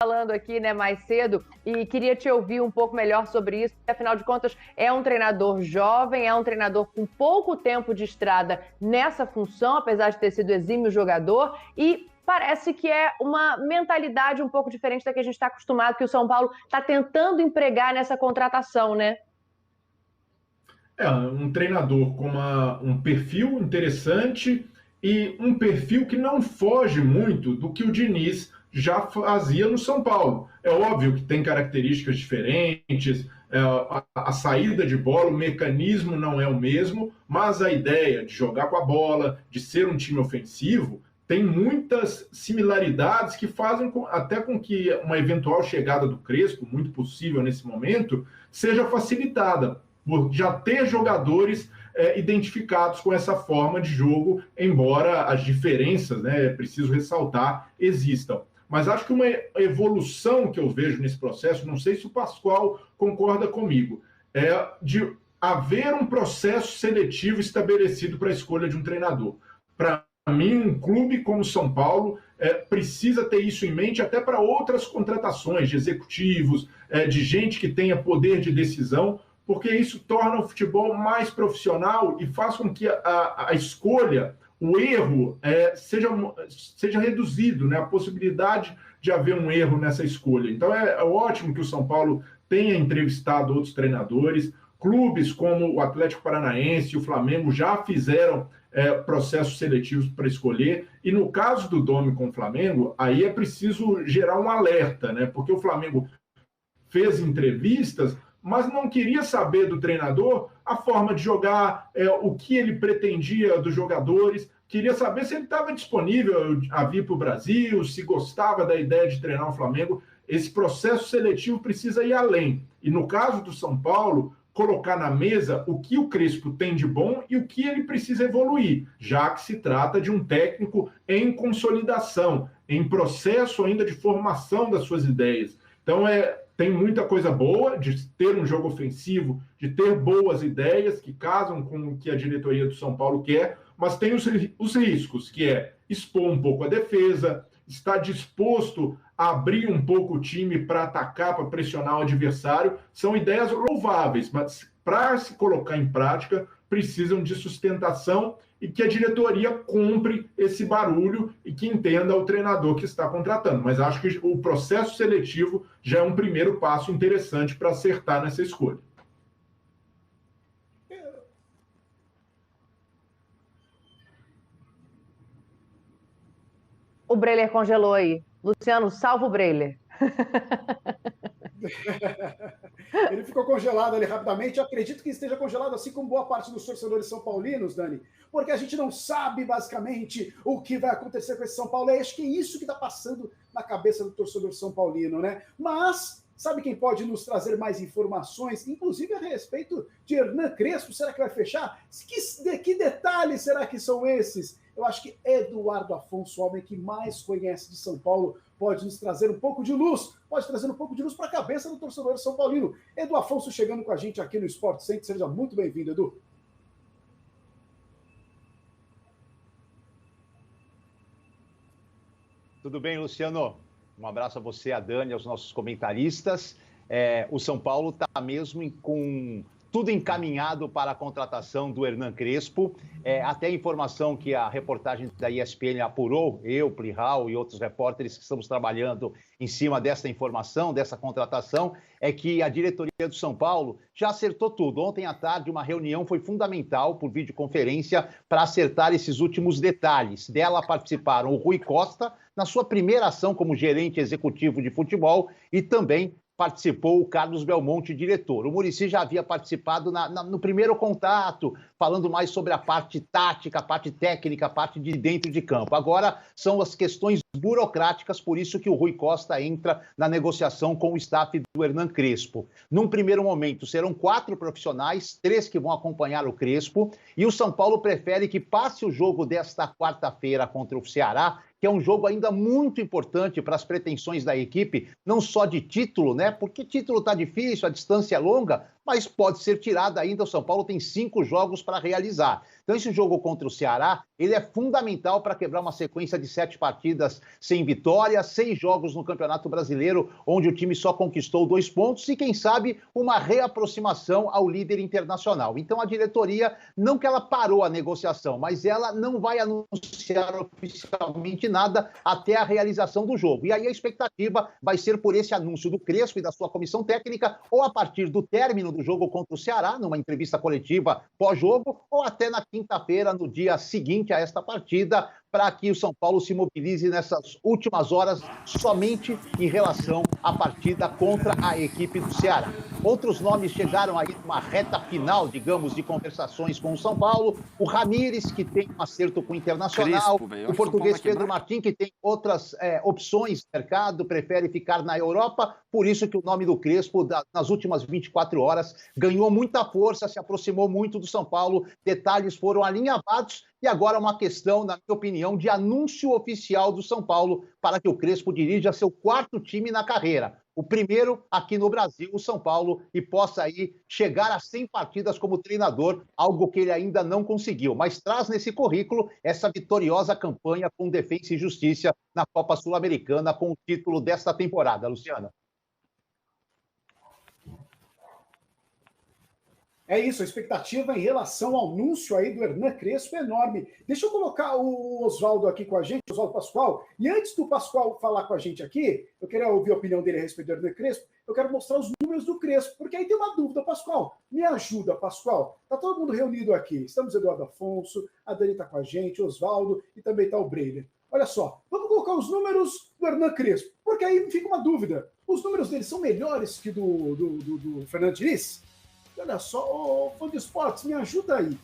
falando aqui, né, mais cedo, e queria te ouvir um pouco melhor sobre isso, porque, afinal de contas, é um treinador jovem, é um treinador com pouco tempo de estrada nessa função, apesar de ter sido exímio jogador, e parece que é uma mentalidade um pouco diferente da que a gente está acostumado, que o São Paulo está tentando empregar nessa contratação, né? É um treinador com um perfil interessante e um perfil que não foge muito do que o Diniz já fazia no São Paulo. É óbvio que tem características diferentes, a saída de bola, o mecanismo não é o mesmo, mas a ideia de jogar com a bola, de ser um time ofensivo, tem muitas similaridades que fazem até com que uma eventual chegada do Crespo, muito possível nesse momento, seja facilitada por já ter jogadores identificados com essa forma de jogo, embora as diferenças, né, é preciso ressaltar, existam. Mas acho que uma evolução que eu vejo nesse processo, não sei se o Pascoal concorda comigo, é de haver um processo seletivo estabelecido para a escolha de um treinador. Para mim, um clube como São Paulo precisa ter isso em mente até para outras contratações de executivos, de gente que tenha poder de decisão, porque isso torna o futebol mais profissional e faz com que a escolha, o erro, seja reduzido, né? A possibilidade de haver um erro nessa escolha. Então é ótimo que o São Paulo tenha entrevistado outros treinadores, clubes como o Atlético Paranaense e o Flamengo já fizeram processos seletivos para escolher, e no caso do Dome com o Flamengo, aí é preciso gerar um alerta, né? Porque o Flamengo fez entrevistas, mas não queria saber do treinador a forma de jogar, o que ele pretendia dos jogadores, queria saber se ele estava disponível a vir para o Brasil, se gostava da ideia de treinar o Flamengo. Esse processo seletivo precisa ir além. E no caso do São Paulo, colocar na mesa o que o Crespo tem de bom e o que ele precisa evoluir, já que se trata de um técnico em consolidação, em processo ainda de formação das suas ideias. Então, tem muita coisa boa de ter um jogo ofensivo, de ter boas ideias que casam com o que a diretoria do São Paulo quer, mas tem os riscos, que é expor um pouco a defesa, estar disposto a abrir um pouco o time para atacar, para pressionar o adversário. São ideias louváveis, mas para se colocar em prática, precisam de sustentação e que a diretoria compre esse barulho e que entenda o treinador que está contratando. Mas acho que o processo seletivo já é um primeiro passo interessante para acertar nessa escolha. O Breiler congelou aí. Luciano, salva o Breiler. Ele ficou congelado ali rapidamente. Eu acredito que esteja congelado, assim como boa parte dos torcedores são paulinos, Dani, porque a gente não sabe basicamente o que vai acontecer com esse São Paulo. Acho que é isso que está passando na cabeça do torcedor são paulino, né? Mas sabe quem pode nos trazer mais informações, inclusive a respeito de Hernan Crespo? Será que vai fechar? Que detalhes será que são esses? Eu acho que Eduardo Afonso, o homem que mais conhece de São Paulo, pode nos trazer um pouco de luz, pode trazer um pouco de luz para a cabeça do torcedor São Paulino. Edu Afonso chegando com a gente aqui no Sport Center. Seja muito bem-vindo, Edu. Tudo bem, Luciano? Um abraço a você, a Dani, aos nossos comentaristas. O São Paulo está mesmo com tudo encaminhado para a contratação do Hernan Crespo. Até a informação que a reportagem da ESPN apurou, eu, Plihal e outros repórteres que estamos trabalhando em cima dessa informação, dessa contratação, é que a diretoria do São Paulo já acertou tudo. Ontem à tarde, uma reunião foi fundamental por videoconferência para acertar esses últimos detalhes. Dela participaram o Rui Costa, na sua primeira ação como gerente executivo de futebol, e também participou o Carlos Belmonte, diretor. O Muricy já havia participado no primeiro contato, falando mais sobre a parte tática, a parte técnica, a parte de dentro de campo. Agora são as questões burocráticas, por isso que o Rui Costa entra na negociação com o staff do Hernan Crespo. Num primeiro momento, serão 4 profissionais, 3 que vão acompanhar o Crespo, e o São Paulo prefere que passe o jogo desta quarta-feira contra o Ceará, que é um jogo ainda muito importante para as pretensões da equipe, não só de título, né? Porque título está difícil, a distância é longa, mas pode ser tirada ainda. O São Paulo tem 5 jogos para realizar. Então, esse jogo contra o Ceará, ele é fundamental para quebrar uma sequência de 7 partidas sem vitória, 6 jogos no Campeonato Brasileiro, onde o time só conquistou 2 pontos e, quem sabe, uma reaproximação ao líder internacional. Então, a diretoria, não que ela parou a negociação, mas ela não vai anunciar oficialmente nada até a realização do jogo. E aí a expectativa vai ser por esse anúncio do Crespo e da sua comissão técnica, ou a partir do término do jogo contra o Ceará, numa entrevista coletiva pós-jogo, ou até na quinta-feira, no dia seguinte a esta partida, para que o São Paulo se mobilize nessas últimas horas somente em relação à partida contra a equipe do Ceará. Outros nomes chegaram aí numa reta final, digamos, de conversações com o São Paulo. O Ramires, que tem um acerto com o Internacional. O português Pedro Martins, que tem outras opções no mercado, prefere ficar na Europa. Por isso que o nome do Crespo, nas últimas 24 horas, ganhou muita força, se aproximou muito do São Paulo. Detalhes foram alinhavados. E agora é uma questão, na minha opinião, de anúncio oficial do São Paulo para que o Crespo dirija seu 4º time na carreira. O primeiro aqui no Brasil, o São Paulo, e possa aí chegar a 100 partidas como treinador, algo que ele ainda não conseguiu. Mas traz nesse currículo essa vitoriosa campanha com Defensa e Justiça na Copa Sul-Americana com o título desta temporada. Luciana. É isso, a expectativa em relação ao anúncio aí do Hernan Crespo é enorme. Deixa eu colocar o Oswaldo aqui com a gente, Oswaldo Pascoal. E antes do Pascoal falar com a gente aqui, eu queria ouvir a opinião dele a respeito do Hernan Crespo, eu quero mostrar os números do Crespo, porque aí tem uma dúvida, Pascoal. Me ajuda, Pascoal. Está todo mundo reunido aqui. Estamos Eduardo Afonso, a Dani está com a gente, Oswaldo e também está o Breiler. Olha só, vamos colocar os números do Hernan Crespo, porque aí fica uma dúvida. Os números dele são melhores que do Fernando Diniz? Olha só, fã de esportes, me ajuda aí.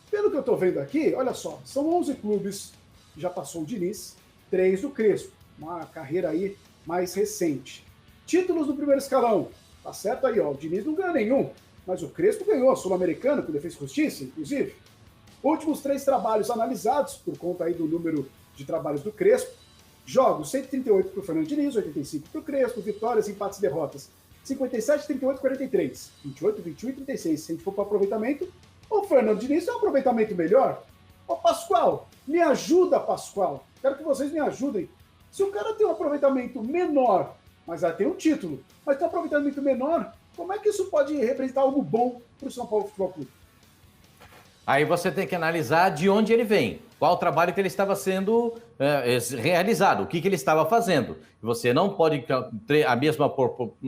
Pelo que eu estou vendo aqui, olha só, são 11 clubes, já passou o Diniz, 3 do Crespo, uma carreira aí mais recente. Títulos do primeiro escalão, tá certo aí, ó, o Diniz não ganhou nenhum, mas o Crespo ganhou a Sul-Americana, com Defensa e Justiça, inclusive. Últimos 3 trabalhos analisados, por conta aí do número de trabalhos do Crespo. Jogos, 138 para o Fernando Diniz, 85 para o Crespo, vitórias, empates e derrotas. 57, 38, 43, 28, 21 e 36. Se a gente for para o aproveitamento, o Fernando Diniz tem um aproveitamento melhor. Ô, Pascoal, me ajuda, Pascoal. Quero que vocês me ajudem. Se o cara tem um aproveitamento menor, mas tem um título, mas tem um aproveitamento menor, como é que isso pode representar algo bom para o São Paulo Futebol Clube? Aí você tem que analisar de onde ele vem, qual o trabalho que ele estava sendo realizado, o que ele estava fazendo. Você não pode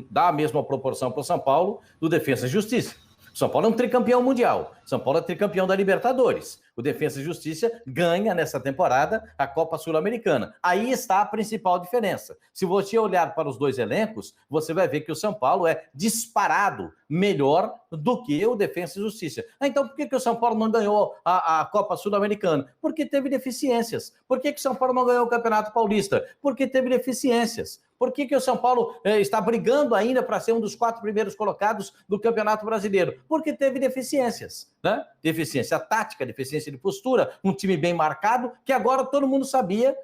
dar a mesma proporção para o São Paulo do Defensa e Justiça. O São Paulo é um tricampeão mundial. São Paulo é tricampeão da Libertadores. O Defensa e Justiça ganha nessa temporada a Copa Sul-Americana. Aí está a principal diferença. Se você olhar para os 2 elencos, você vai ver que o São Paulo é disparado melhor do que o Defensa e Justiça. Então, por que o São Paulo não ganhou a Copa Sul-Americana? Porque teve deficiências. Por que o São Paulo não ganhou o Campeonato Paulista? Porque teve deficiências. Por que o São Paulo está brigando ainda para ser um dos 4 primeiros colocados do Campeonato Brasileiro? Porque teve deficiências, né? Deficiência tática, deficiência de postura, um time bem marcado, que agora todo mundo sabia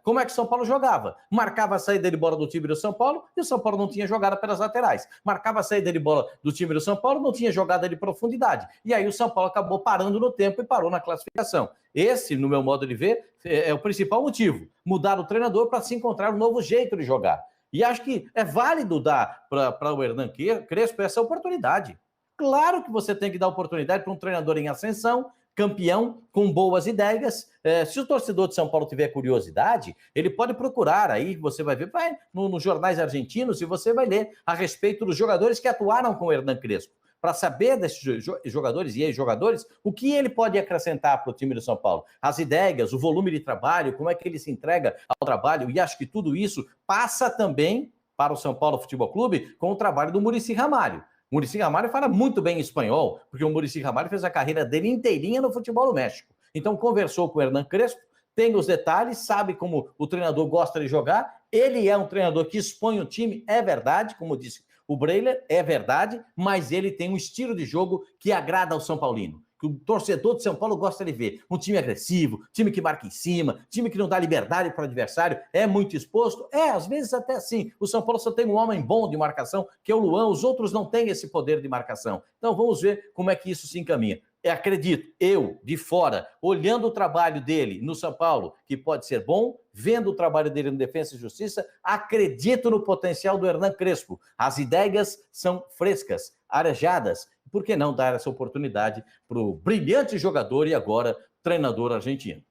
como é que o São Paulo jogava. Marcava a saída de bola do time do São Paulo e o São Paulo não tinha jogada pelas laterais. Marcava a saída de bola do time do São Paulo, não tinha jogada de profundidade. E aí o São Paulo acabou parando no tempo e parou na classificação. Esse, no meu modo de ver, é o principal motivo. Mudar o treinador para se encontrar um novo jeito de jogar. E acho que é válido dar para o Hernan Crespo essa oportunidade. Claro que você tem que dar oportunidade para um treinador em ascensão, campeão, com boas ideias. Se o torcedor de São Paulo tiver curiosidade, ele pode procurar aí, você vai ver, vai nos jornais argentinos e você vai ler a respeito dos jogadores que atuaram com o Hernan Crespo, para saber desses jogadores e ex-jogadores, o que ele pode acrescentar para o time do São Paulo. As ideias, o volume de trabalho, como é que ele se entrega ao trabalho, e acho que tudo isso passa também para o São Paulo Futebol Clube com o trabalho do Muricy Ramalho. O Muricy Ramalho fala muito bem espanhol, porque o Muricy Ramalho fez a carreira dele inteirinha no futebol do México. Então conversou com o Hernan Crespo, tem os detalhes, sabe como o treinador gosta de jogar, ele é um treinador que expõe o time, é verdade, como disse o Breiler, é verdade, mas ele tem um estilo de jogo que agrada ao São Paulino. que o torcedor de São Paulo gosta de ver. Um time agressivo, time que marca em cima, time que não dá liberdade para o adversário, é muito exposto. Às vezes até sim. O São Paulo só tem um homem bom de marcação, que é o Luan, os outros não têm esse poder de marcação. Então vamos ver como é que isso se encaminha. Acredito, eu, de fora, olhando o trabalho dele no São Paulo, que pode ser bom, vendo o trabalho dele no Defensa e Justiça, acredito no potencial do Hernan Crespo. As ideias são frescas, arejadas. Por que não dar essa oportunidade para o brilhante jogador e agora treinador argentino?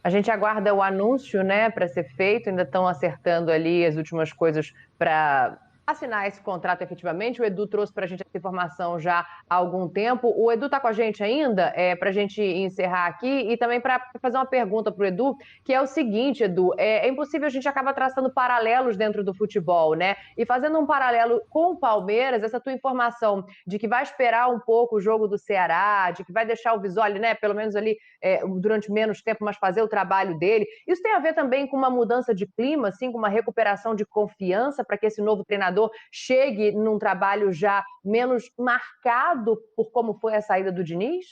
A gente aguarda o anúncio, né, para ser feito. Ainda estão acertando ali as últimas coisas para assinar esse contrato efetivamente. O Edu trouxe para a gente essa informação já há algum tempo. O Edu está com a gente ainda, para a gente encerrar aqui, e também para fazer uma pergunta para o Edu, que é o seguinte, Edu, é impossível a gente acabar traçando paralelos dentro do futebol, né? E fazendo um paralelo com o Palmeiras, essa tua informação de que vai esperar um pouco o jogo do Ceará, de que vai deixar o Visoli, né, pelo menos ali durante menos tempo, mas fazer o trabalho dele. Isso tem a ver também com uma mudança de clima, assim, com uma recuperação de confiança para que esse novo treinador chegue num trabalho já menos marcado por como foi a saída do Diniz?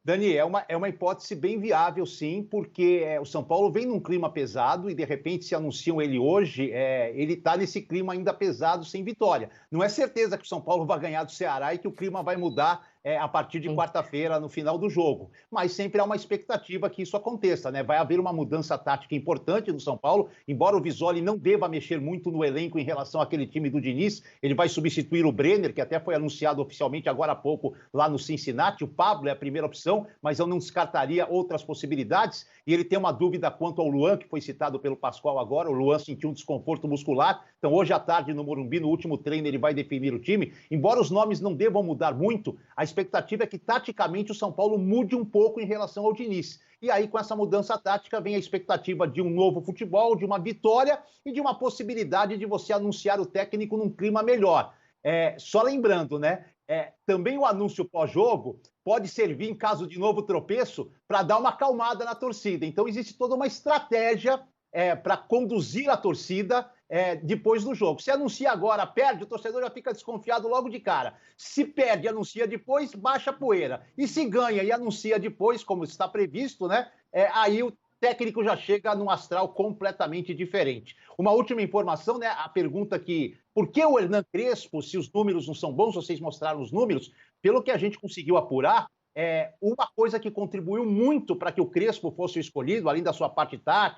Dani, é uma hipótese bem viável, sim, porque o São Paulo vem num clima pesado e, de repente, se anunciam ele hoje, ele está nesse clima ainda pesado, sem vitória. Não é certeza que o São Paulo vai ganhar do Ceará e que o clima vai mudar a partir de quarta-feira, no final do jogo. Mas sempre há uma expectativa que isso aconteça, né? Vai haver uma mudança tática importante no São Paulo, embora o Visoli não deva mexer muito no elenco em relação àquele time do Diniz, ele vai substituir o Brenner, que até foi anunciado oficialmente agora há pouco lá no Cincinnati. O Pablo é a primeira opção, mas eu não descartaria outras possibilidades. E ele tem uma dúvida quanto ao Luan, que foi citado pelo Pascoal agora. O Luan sentiu um desconforto muscular, então hoje à tarde no Morumbi, no último treino, ele vai definir o time. Embora os nomes não devam mudar muito, a expectativa é que, taticamente, o São Paulo mude um pouco em relação ao Diniz. E aí, com essa mudança tática, vem a expectativa de um novo futebol, de uma vitória e de uma possibilidade de você anunciar o técnico num clima melhor. Só lembrando, né? Também o anúncio pós-jogo pode servir, em caso de novo tropeço, para dar uma acalmada na torcida. Então, existe toda uma estratégia para conduzir a torcida depois do jogo. Se anuncia agora, perde, o torcedor já fica desconfiado logo de cara. Se perde e anuncia depois, baixa a poeira. E se ganha e anuncia depois, como está previsto, né? Aí o técnico já chega num astral completamente diferente. Uma última informação, né? A pergunta que... Por que o Hernan Crespo, se os números não são bons, vocês mostraram os números, pelo que a gente conseguiu apurar, uma coisa que contribuiu muito para que o Crespo fosse escolhido, além da sua parte tática,